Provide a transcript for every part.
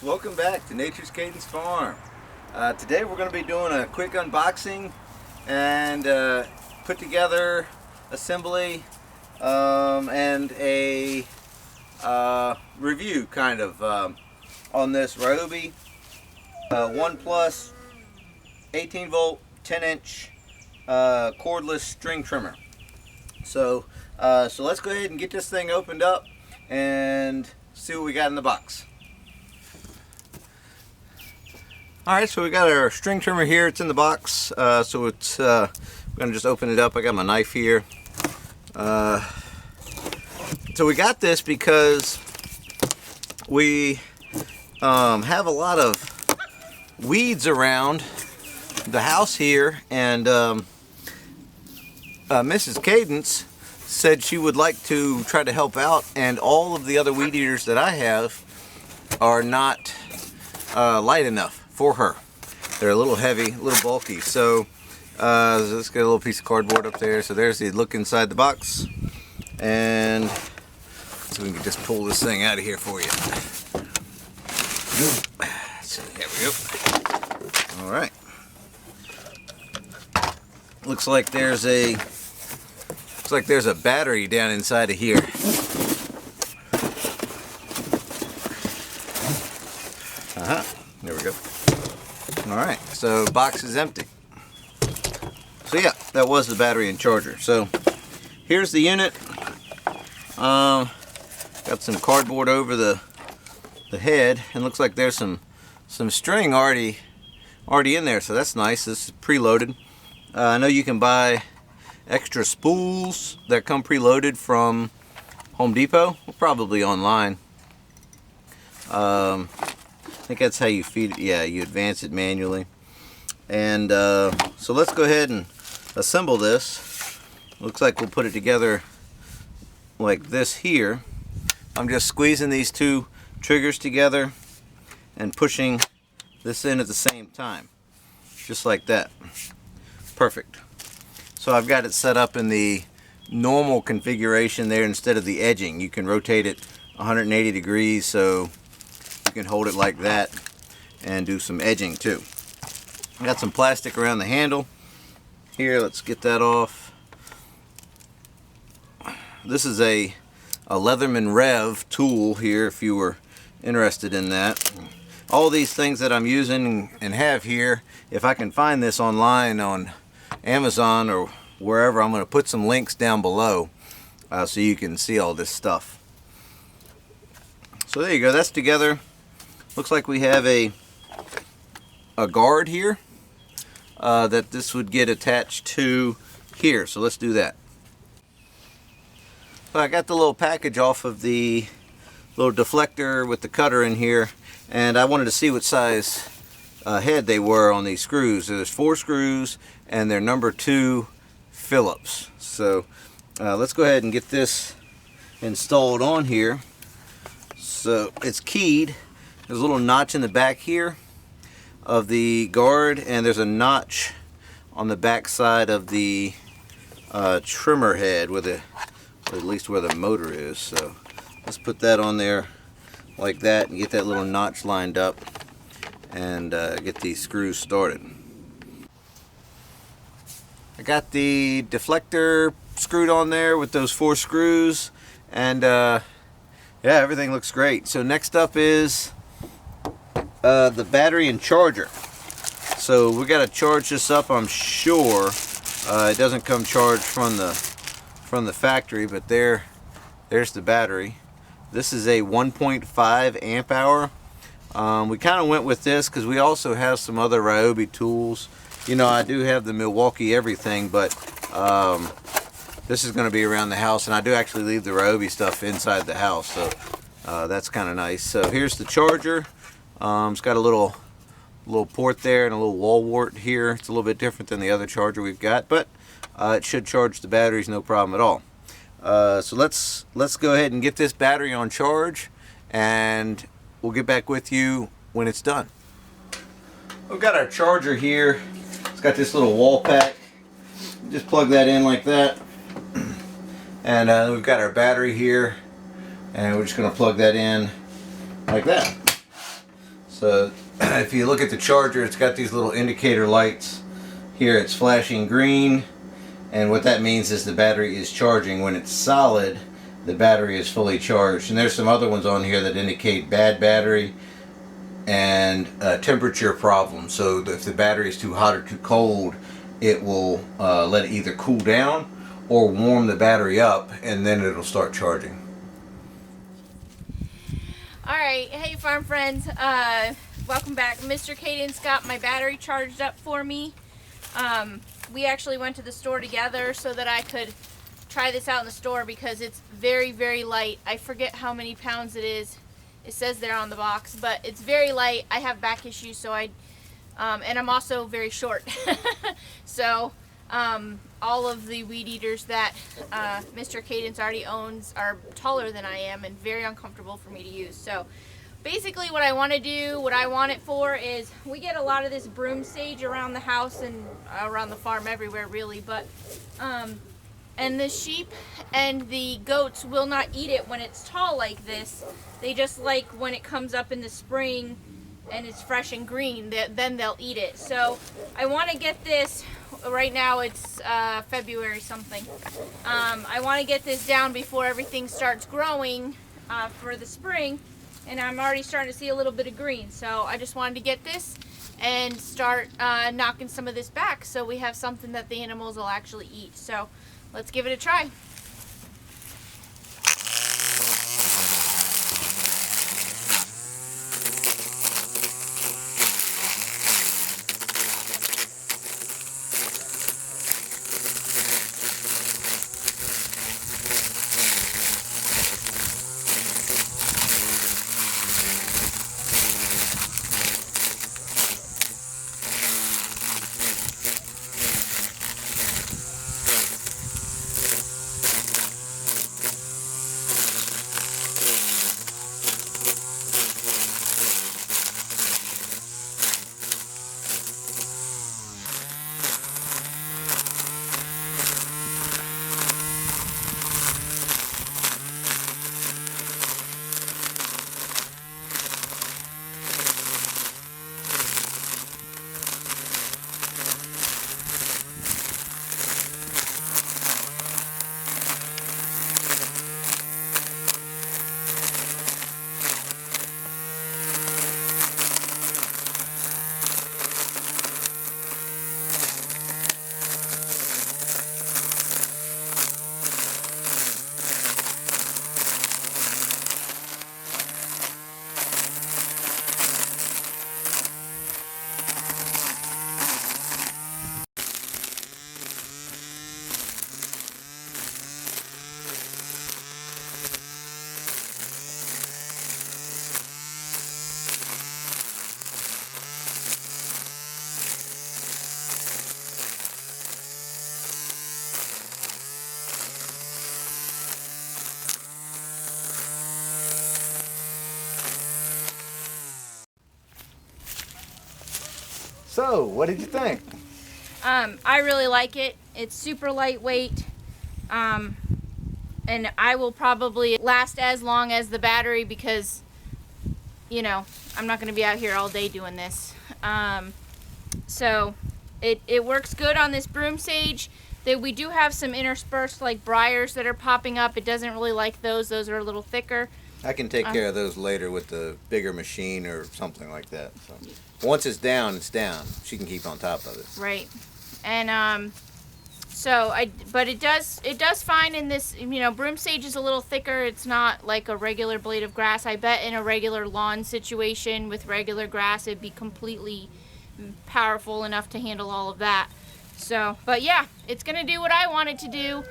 welcome back to Nature's Cadence Farm. Today we're going to be doing a quick unboxing and put together assembly and a review kind of on this Ryobi 1 Plus 18 volt 10 inch cordless string trimmer. So let's go ahead and get this thing opened up and see what we got in the box. Alright, so we got our string trimmer here. It's in the box. So it's we're going to just open it up. I got my knife here. So we got this because we have a lot of weeds around the house here, and Mrs. Cadence said she would like to try to help out, and all of the other weed eaters that I have are not light enough for her. They're a little heavy, a little bulky. So let's get a little piece of cardboard up there. So there's the look inside the box, and so we can just pull this thing out of here for you. So here we go. All right. Looks like there's a battery down inside of here. There we go. Alright, so box is empty. So yeah, that was the battery and charger. So here's the unit. Got some cardboard over the head, and looks like there's some string already in there, so that's nice. This is preloaded. I know you can buy extra spools that come preloaded from Home Depot, or probably online. I think that's how you feed it. Yeah, you advance it manually. And so let's go ahead and assemble this. Looks like we'll put it together like this here. I'm just squeezing these two triggers together and pushing this in at the same time, just like that. Perfect. So I've got it set up in the normal configuration there instead of the edging. You can rotate it 180 degrees, so you can hold it like that and do some edging too. I got some plastic around the handle here. Let's get that off. This is a Leatherman Rev tool here if you were interested in that. All these things that I'm using and have here, if I can find this online on Amazon or wherever, I'm going to put some links down below so you can see all this stuff. So there you go, that's together. Looks like we have a guard here that this would get attached to here. So let's do that. So I got the little package off of the little deflector with the cutter in here, and I wanted to see what size head they were on these screws. There's 4 screws and they're number 2 Phillips. So let's go ahead and get this installed on here. So it's keyed. There's a little notch in the back here of the guard, and there's a notch on the back side of the trimmer head with at least where the motor is. So let's put that on there like that and get that little notch lined up and get these screws started. I got the deflector screwed on there with those 4 screws, and yeah, everything looks great. So next up is the battery and charger. So we got to charge this up. I'm sure it doesn't come charged from the factory, but there's the battery. This is a 1.5 amp hour. We kind of went with this because we also have some other Ryobi tools. You know, I do have the Milwaukee everything, but this is going to be around the house, and I do actually leave the Ryobi stuff inside the house, so that's kind of nice. So here's the charger. It's got a little port there and a little wall wart here. It's a little bit different than the other charger we've got, but it should charge the batteries no problem at all. So let's go ahead and get this battery on charge, and we'll get back with you when it's done. We've got our charger here. It's got this little wall pack. Just plug that in like that, and we've got our battery here, and we're just going to plug that in like that. So if you look at the charger, it's got these little indicator lights. Here it's flashing green, and what that means is the battery is charging. When it's solid, the battery is fully charged. And there's some other ones on here that indicate bad battery and temperature problem. So if the battery is too hot or too cold, it will let it either cool down or warm the battery up, and then it'll start charging. Alright, hey farm friends, welcome back. Mr. Caden's got my battery charged up for me. We actually went to the store together so that I could try this out in the store because it's very, very light. I forget how many pounds it is. It says there on the box, but it's very light. I have back issues, so and I'm also very short. So all of the weed eaters that Mr. Cadence already owns are taller than I am and very uncomfortable for me to use. So basically what I want to do, what I want it for is, we get a lot of this broom sage around the house and around the farm everywhere really, but and the sheep and the goats will not eat it when it's tall like this. They just like when it comes up in the spring and it's fresh and green, then they'll eat it. So I want to get this, right now it's February something. I want to get this down before everything starts growing for the spring, and I'm already starting to see a little bit of green. So I just wanted to get this and start knocking some of this back so we have something that the animals will actually eat. So let's give it a try. So, what did you think? I really like it. It's super lightweight, and I will probably last as long as the battery because, you know, I'm not going to be out here all day doing this. So it works good on this broom sage. We do have some interspersed like briars that are popping up. It doesn't really like those. Those are a little thicker. I can take care of those later with the bigger machine or something like that. So once it's down, it's down. She can keep on top of it. Right. And but it does fine in this, you know, broom sage is a little thicker. It's not like a regular blade of grass. I bet in a regular lawn situation with regular grass, it'd be completely powerful enough to handle all of that. So, but yeah, it's gonna do what I want it to do.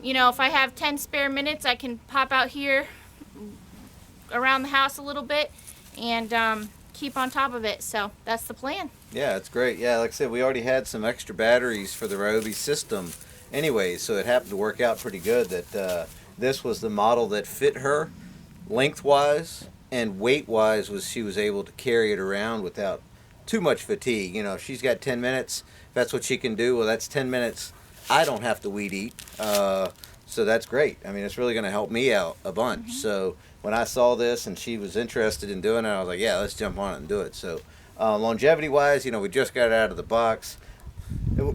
You know, if I have 10 spare minutes, I can pop out here around the house a little bit and keep on top of it. So that's the plan. Yeah, it's great. Yeah, like I said, we already had some extra batteries for the Ryobi system anyway, so it happened to work out pretty good that this was the model that fit her lengthwise and weight-wise. She was able to carry it around without too much fatigue. You know, if she's got 10 minutes, if that's what she can do, well, that's 10 minutes I don't have to weed eat. So that's great. I mean, it's really going to help me out a bunch. So when I saw this and she was interested in doing it, I was like, yeah, let's jump on it and do it. So longevity wise, you know, we just got it out of the box.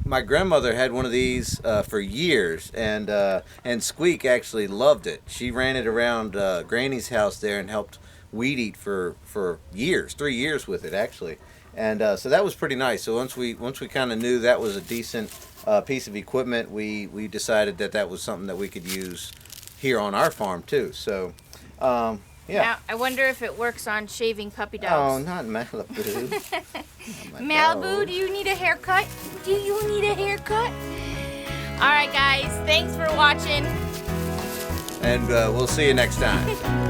My grandmother had one of these for years, and Squeak actually loved it. She ran it around Granny's house there and helped weed eat for years, 3 years with it actually, and so that was pretty nice. So once we kind of knew that was a decent piece of equipment, we decided that was something that we could use here on our farm too. So yeah. Now, I wonder if it works on shaving puppy Oh, dogs. not Malibu. Malibu, do you need a haircut? Do you need a haircut? All right, guys. Thanks for watching. And we'll see you next time.